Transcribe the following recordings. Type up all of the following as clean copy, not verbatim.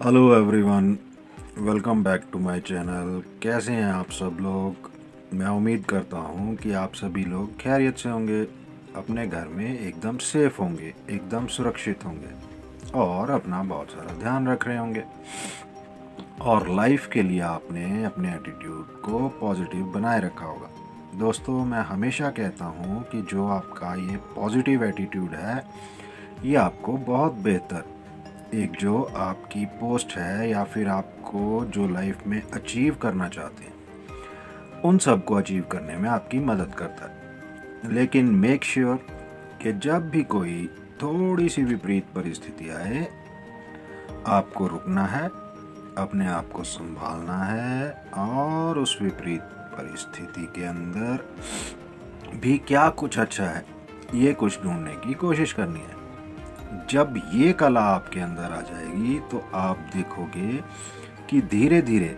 Hello everyone, welcome back to my channel. कैसे हैं आप सब लोग? मैं उम्मीद करता हूं कि आप सभी लोग खैरियत से होंगे, अपने घर में एकदम सेफ होंगे, एकदम सुरक्षित होंगे और अपना बहुत सारा ध्यान रख रहे होंगे। और लाइफ के लिए आपने अपने एटीट्यूड को पॉजिटिव बनाए रखा होगा। दोस्तों, मैं हमेशा कहता हूं कि जो आपका ये पॉजिटिव एटीट्यूड है, ये आपको बहुत बेहतर एक जो आपकी पोस्ट है या फिर आपको जो लाइफ में अचीव करना चाहते हैं, उन सब को अचीव करने में आपकी मदद करता है। लेकिन मेक श्योर कि जब भी कोई थोड़ी सी विपरीत परिस्थिति आए, आपको रुकना है, अपने आप को संभालना है और उस विपरीत परिस्थिति के अंदर भी क्या कुछ अच्छा है, ये कुछ ढूंढने की कोशिश करनी है। जब ये कला आपके अंदर आ जाएगी तो आप देखोगे कि धीरे धीरे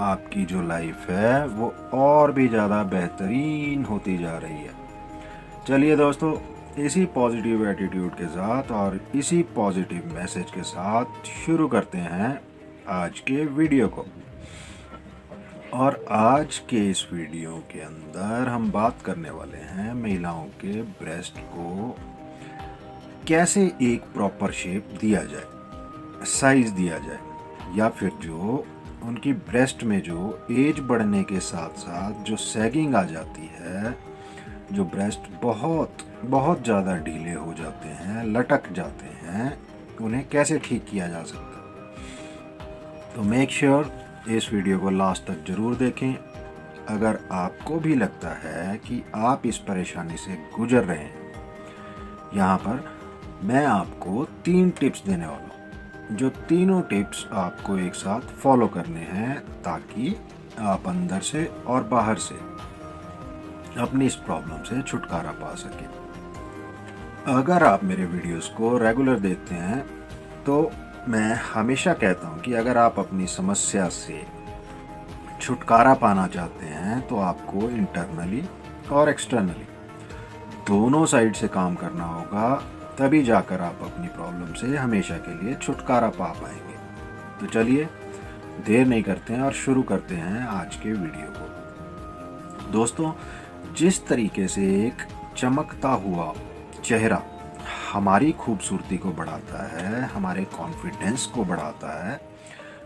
आपकी जो लाइफ है वो और भी ज़्यादा बेहतरीन होती जा रही है। चलिए दोस्तों, इसी पॉजिटिव एटीट्यूड के साथ और इसी पॉजिटिव मैसेज के साथ शुरू करते हैं आज के वीडियो को। और आज के इस वीडियो के अंदर हम बात करने वाले हैं महिलाओं के ब्रेस्ट को कैसे एक प्रॉपर शेप दिया जाए, साइज दिया जाए, या फिर जो उनकी ब्रेस्ट में जो एज बढ़ने के साथ साथ जो सैगिंग आ जाती है, जो ब्रेस्ट बहुत बहुत ज़्यादा ढीले हो जाते हैं, लटक जाते हैं, उन्हें कैसे ठीक किया जा सकता है। तो मेक श्योर इस वीडियो को लास्ट तक ज़रूर देखें। अगर आपको भी लगता है कि आप इस परेशानी से गुजर रहे हैं, यहाँ पर मैं आपको 3 टिप्स देने वाला हूँ, जो तीनों टिप्स आपको एक साथ फॉलो करने हैं ताकि आप अंदर से और बाहर से अपनी इस प्रॉब्लम से छुटकारा पा सकें। अगर आप मेरे वीडियोस को रेगुलर देखते हैं तो मैं हमेशा कहता हूँ कि अगर आप अपनी समस्या से छुटकारा पाना चाहते हैं तो आपको इंटरनली और एक्सटर्नली दोनों साइड से काम करना होगा, तभी जाकर आप अपनी प्रॉब्लम से हमेशा के लिए छुटकारा पा पाएंगे। तो चलिए देर नहीं करते हैं और शुरू करते हैं आज के वीडियो को। दोस्तों, जिस तरीके से एक चमकता हुआ चेहरा हमारी खूबसूरती को बढ़ाता है, हमारे कॉन्फिडेंस को बढ़ाता है,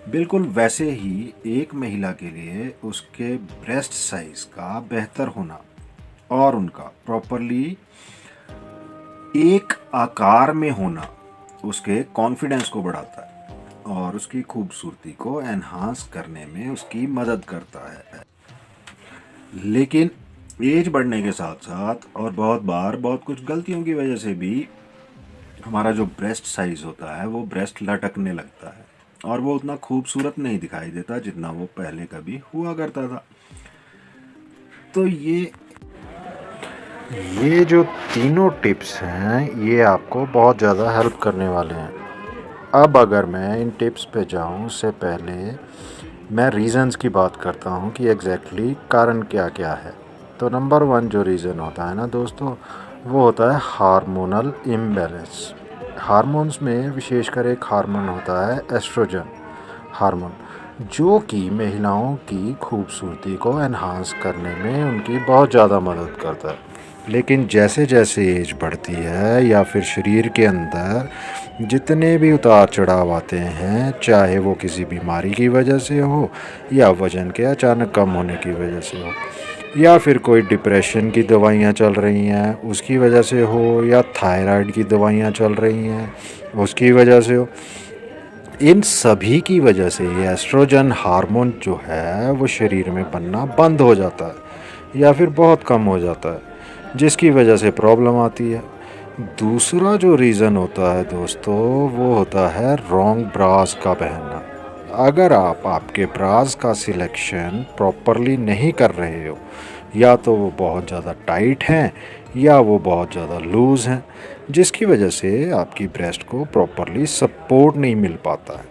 बिल्कुल वैसे ही एक महिला के लिए उसके ब्रेस्ट साइज का बेहतर होना और उनका प्रॉपरली एक आकार में होना उसके कॉन्फिडेंस को बढ़ाता है और उसकी खूबसूरती को एनहांस करने में उसकी मदद करता है। लेकिन एज बढ़ने के साथ साथ और बहुत बार बहुत कुछ गलतियों की वजह से भी हमारा जो ब्रेस्ट साइज होता है वो ब्रेस्ट लटकने लगता है और वो उतना खूबसूरत नहीं दिखाई देता जितना वो पहले कभी हुआ करता था। तो ये जो तीनों टिप्स हैं, ये आपको बहुत ज़्यादा हेल्प करने वाले हैं। अब अगर मैं इन टिप्स पे जाऊं, उससे पहले मैं रीज़न्स की बात करता हूं कि एग्जैक्टली कारण क्या क्या है। तो नंबर 1 जो रीज़न होता है ना दोस्तों, वो होता है हार्मोनल इम्बैलेंस। हार्मोन्स में विशेषकर एक हार्मोन होता है एस्ट्रोजन हार्मोन, जो कि महिलाओं की खूबसूरती को एनहांस करने में उनकी बहुत ज़्यादा मदद करता है। लेकिन जैसे जैसे एज बढ़ती है या फिर शरीर के अंदर जितने भी उतार चढ़ाव आते हैं, चाहे वो किसी बीमारी की वजह से हो या वज़न के अचानक कम होने की वजह से हो या फिर कोई डिप्रेशन की दवाइयाँ चल रही हैं उसकी वजह से हो या थायराइड की दवाइयाँ चल रही हैं उसकी वजह से हो, इन सभी की वजह से ये एस्ट्रोजन हार्मोन जो है वो शरीर में बनना बंद हो जाता है या फिर बहुत कम हो जाता है, जिसकी वजह से प्रॉब्लम आती है। दूसरा जो रीज़न होता है दोस्तों, वो होता है रॉन्ग ब्रास का पहनना। अगर आप आपके ब्रास का सिलेक्शन प्रॉपरली नहीं कर रहे हो, या तो वो बहुत ज़्यादा टाइट हैं या वो बहुत ज़्यादा लूज़ हैं, जिसकी वजह से आपकी ब्रेस्ट को प्रॉपरली सपोर्ट नहीं मिल पाता है,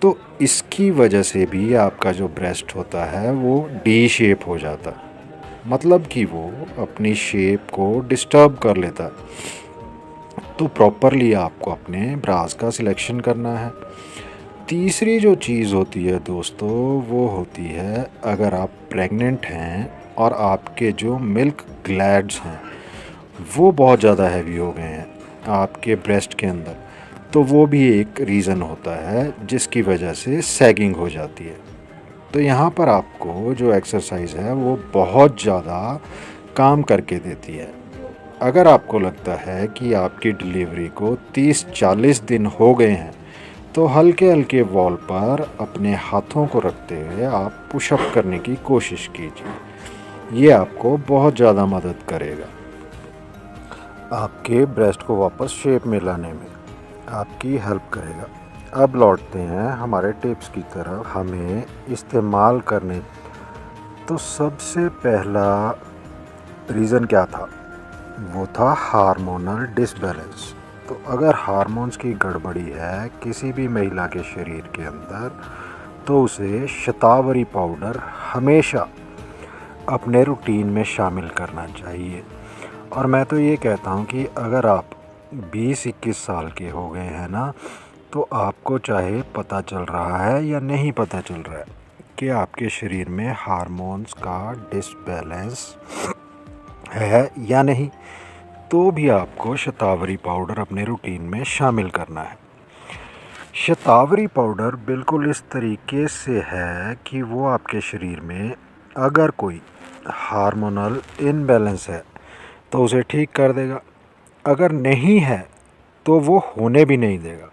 तो इसकी वजह से भी आपका जो ब्रेस्ट होता है वो डी शेप हो जाता है। मतलब कि वो अपनी शेप को डिस्टर्ब कर लेता है। तो प्रॉपरली आपको अपने ब्रास का सिलेक्शन करना है। तीसरी जो चीज़ होती है दोस्तों, वो होती है अगर आप प्रेग्नेंट हैं और आपके जो मिल्क ग्लैड्स हैं वो बहुत ज़्यादा हैवी हो गए हैं आपके ब्रेस्ट के अंदर, तो वो भी एक रीज़न होता है जिसकी वजह से सैगिंग हो जाती है। तो यहाँ पर आपको जो एक्सरसाइज है वो बहुत ज़्यादा काम करके देती है। अगर आपको लगता है कि आपकी डिलीवरी को 30-40 दिन हो गए हैं, तो हल्के हल्के वॉल पर अपने हाथों को रखते हुए आप पुशअप करने की कोशिश कीजिए। ये आपको बहुत ज़्यादा मदद करेगा आपके ब्रेस्ट को वापस शेप में लाने में, आपकी हेल्प करेगा। अब लौटते हैं हमारे टिप्स की तरफ। हमें इस्तेमाल करने, तो सबसे पहला रीज़न क्या था? वो था हार्मोनल डिसबैलेंस। तो अगर हार्मोन्स की गड़बड़ी है किसी भी महिला के शरीर के अंदर, तो उसे शतावरी पाउडर हमेशा अपने रूटीन में शामिल करना चाहिए। और मैं तो ये कहता हूँ कि अगर आप 20-21 साल के हो गए हैं ना, तो आपको चाहे पता चल रहा है या नहीं पता चल रहा है कि आपके शरीर में हार्मोन्स का डिसबैलेंस है या नहीं, तो भी आपको शतावरी पाउडर अपने रूटीन में शामिल करना है। शतावरी पाउडर बिल्कुल इस तरीके से है कि वो आपके शरीर में अगर कोई हार्मोनल इनबैलेंस है तो उसे ठीक कर देगा, अगर नहीं है तो वो होने भी नहीं देगा।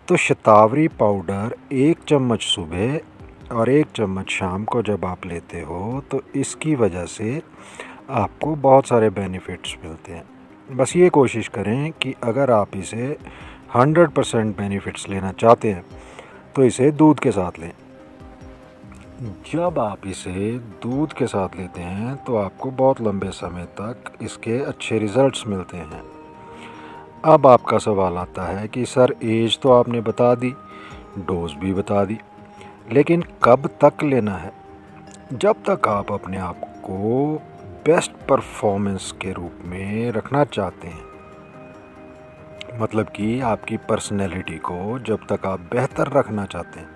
तो शतावरी पाउडर 1 चम्मच सुबह और 1 चम्मच शाम को जब आप लेते हो, तो इसकी वजह से आपको बहुत सारे बेनिफिट्स मिलते हैं। बस ये कोशिश करें कि अगर आप इसे 100% बेनिफिट्स लेना चाहते हैं तो इसे दूध के साथ लें। जब आप इसे दूध के साथ लेते हैं तो आपको बहुत लंबे समय तक इसके अच्छे रिज़ल्ट्स मिलते हैं। अब आपका सवाल आता है कि सर एज तो आपने बता दी, डोज भी बता दी, लेकिन कब तक लेना है? जब तक आप अपने आप को बेस्ट परफॉर्मेंस के रूप में रखना चाहते हैं, मतलब कि आपकी पर्सनैलिटी को जब तक आप बेहतर रखना चाहते हैं,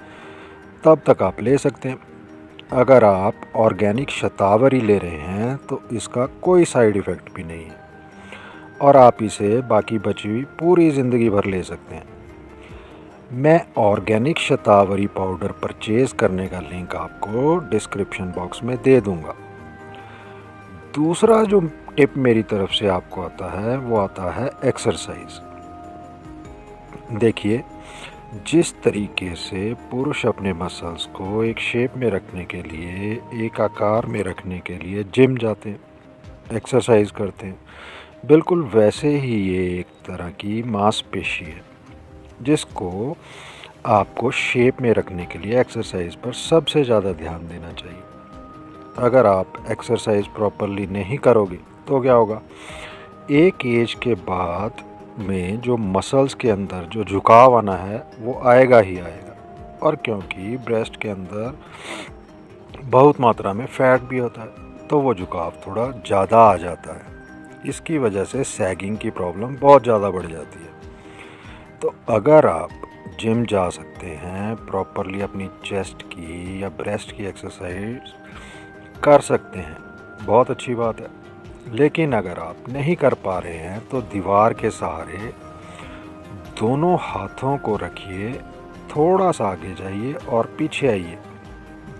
तब तक आप ले सकते हैं। अगर आप ऑर्गेनिक शतावरी ले रहे हैं तो इसका कोई साइड इफ़ेक्ट भी नहीं है और आप इसे बाकी बची हुई पूरी ज़िंदगी भर ले सकते हैं। मैं ऑर्गेनिक शतावरी पाउडर परचेज़ करने का लिंक आपको डिस्क्रिप्शन बॉक्स में दे दूंगा। दूसरा जो टिप मेरी तरफ से आपको आता है वो आता है एक्सरसाइज। देखिए, जिस तरीके से पुरुष अपने मसल्स को एक शेप में रखने के लिए, एक आकार में रखने के लिए जिम जाते हैं, एक्सरसाइज करते हैं, बिल्कुल वैसे ही ये एक तरह की मांसपेशी है जिसको आपको शेप में रखने के लिए एक्सरसाइज पर सबसे ज़्यादा ध्यान देना चाहिए। अगर आप एक्सरसाइज प्रॉपरली नहीं करोगे तो क्या होगा? एक एज के बाद में जो मसल्स के अंदर जो झुकाव आना है वो आएगा ही आएगा, और क्योंकि ब्रेस्ट के अंदर बहुत मात्रा में फैट भी होता है तो वो झुकाव थोड़ा ज़्यादा आ जाता है। इसकी वजह से सैगिंग की प्रॉब्लम बहुत ज़्यादा बढ़ जाती है। तो अगर आप जिम जा सकते हैं, प्रॉपरली अपनी चेस्ट की या ब्रेस्ट की एक्सरसाइज कर सकते हैं, बहुत अच्छी बात है। लेकिन अगर आप नहीं कर पा रहे हैं तो दीवार के सहारे दोनों हाथों को रखिए, थोड़ा सा आगे जाइए और पीछे आइए।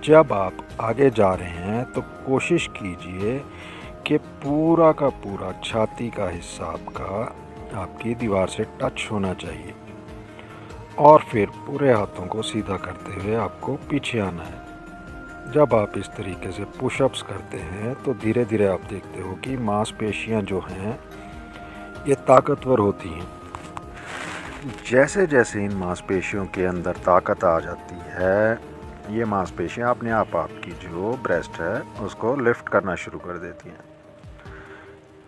जब आप आगे जा रहे हैं तो कोशिश कीजिए कि पूरा का पूरा छाती का हिस्सा आपकी दीवार से टच होना चाहिए, और फिर पूरे हाथों को सीधा करते हुए आपको पीछे आना है। जब आप इस तरीके से पुशअप्स करते हैं तो धीरे धीरे आप देखते हो कि मांसपेशियां जो हैं ये ताकतवर होती हैं। जैसे जैसे इन मांसपेशियों के अंदर ताकत आ जाती है, ये मांसपेशियां अपने आप आपकी जो ब्रेस्ट है उसको लिफ्ट करना शुरू कर देती हैं।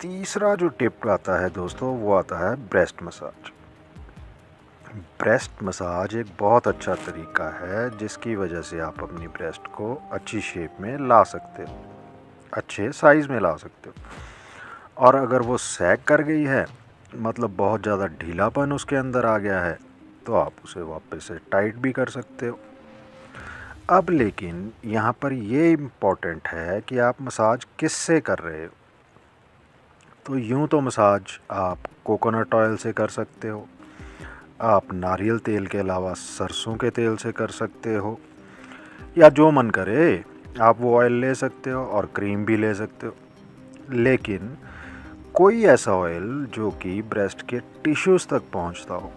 तीसरा जो टिप आता है दोस्तों वो आता है ब्रेस्ट मसाज। ब्रेस्ट मसाज एक बहुत अच्छा तरीका है जिसकी वजह से आप अपनी ब्रेस्ट को अच्छी शेप में ला सकते हो, अच्छे साइज़ में ला सकते हो। और अगर वो सैग कर गई है, मतलब बहुत ज़्यादा ढीलापन उसके अंदर आ गया है, तो आप उसे वापस से टाइट भी कर सकते हो। अब लेकिन यहाँ पर ये इम्पोर्टेंट है कि आप मसाज किससे कर रहे हो। तो यूँ तो मसाज आप कोकोनट ऑयल से कर सकते हो, आप नारियल तेल के अलावा सरसों के तेल से कर सकते हो, या जो मन करे आप वो ऑयल ले सकते हो और क्रीम भी ले सकते हो। लेकिन कोई ऐसा ऑयल जो कि ब्रेस्ट के टिश्यूज़ तक पहुंचता हो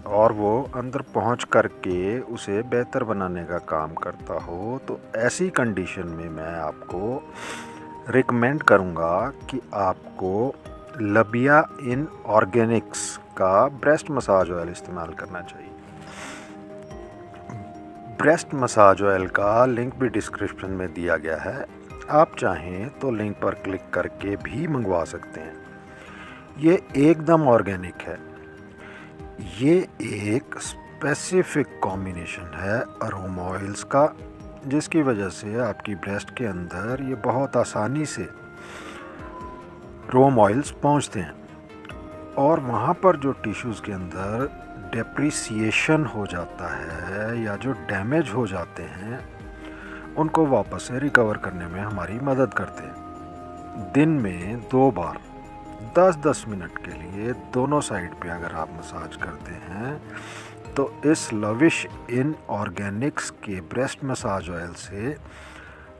और वो अंदर पहुंच करके उसे बेहतर बनाने का काम करता हो, तो ऐसी कंडीशन में मैं आपको रिकमेंड करूंगा कि आपको लबिया इन ऑर्गेनिक्स का ब्रेस्ट मसाज ऑयल इस्तेमाल करना चाहिए। ब्रेस्ट मसाज ऑयल का लिंक भी डिस्क्रिप्शन में दिया गया है, आप चाहें तो लिंक पर क्लिक करके भी मंगवा सकते हैं। ये एकदम ऑर्गेनिक है। ये एक स्पेसिफिक कॉम्बिनेशन है अरोमा ऑयल्स का, जिसकी वजह से आपकी ब्रेस्ट के अंदर ये बहुत आसानी से अरोमा ऑयल्स पहुंचते हैं और वहाँ पर जो टिश्यूज़ के अंदर डेप्रिसिएशन हो जाता है या जो डैमेज हो जाते हैं, उनको वापस से रिकवर करने में हमारी मदद करते हैं। दिन में 2 बार 10-10 मिनट के लिए दोनों साइड पे अगर आप मसाज करते हैं, तो इस लविश इन ऑर्गेनिक्स के ब्रेस्ट मसाज ऑयल से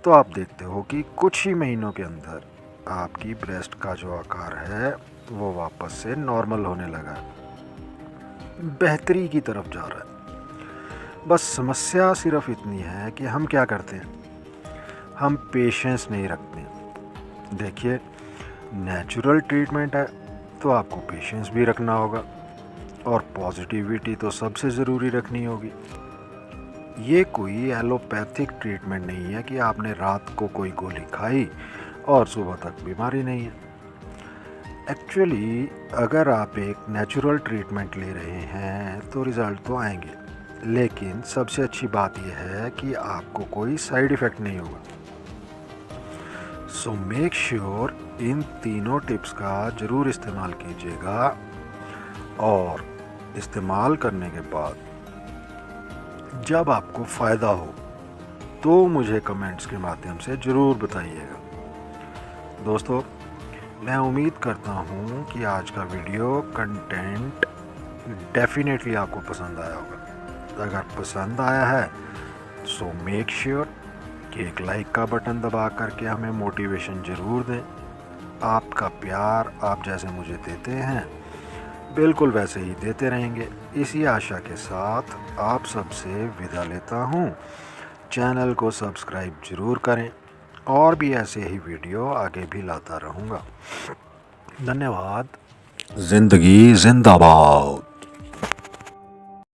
तो आप देखते हो कि कुछ ही महीनों के अंदर आपकी ब्रेस्ट का जो आकार है वो वापस से नॉर्मल होने लगा है, बेहतरी की तरफ जा रहा है। बस समस्या सिर्फ इतनी है कि हम क्या करते हैं, हम पेशेंस नहीं रखते। देखिए, नेचुरल ट्रीटमेंट है तो आपको पेशेंस भी रखना होगा और पॉजिटिविटी तो सबसे ज़रूरी रखनी होगी। ये कोई एलोपैथिक ट्रीटमेंट नहीं है कि आपने रात को कोई गोली खाई और सुबह तक बीमारी नहीं है। एक्चुअली अगर आप एक नेचुरल ट्रीटमेंट ले रहे हैं तो रिज़ल्ट तो आएंगे, लेकिन सबसे अच्छी बात यह है कि आपको कोई साइड इफ़ेक्ट नहीं होगा। सो मेक श्योर इन तीनों टिप्स का ज़रूर इस्तेमाल कीजिएगा और इस्तेमाल करने के बाद जब आपको फ़ायदा हो तो मुझे कमेंट्स के माध्यम से ज़रूर बताइएगा। दोस्तों, मैं उम्मीद करता हूँ कि आज का वीडियो कंटेंट डेफिनेटली आपको पसंद आया होगा। अगर पसंद आया है सो मेक श्योर कि एक लाइक का बटन दबा करके हमें मोटिवेशन ज़रूर दें। आपका प्यार आप जैसे मुझे देते हैं बिल्कुल वैसे ही देते रहेंगे। इसी आशा के साथ आप सबसे विदा लेता हूँ। चैनल को सब्सक्राइब ज़रूर करें और भी ऐसे ही वीडियो आगे भी लाता रहूँगा। धन्यवाद। ज़िंदगी जिंदाबाद।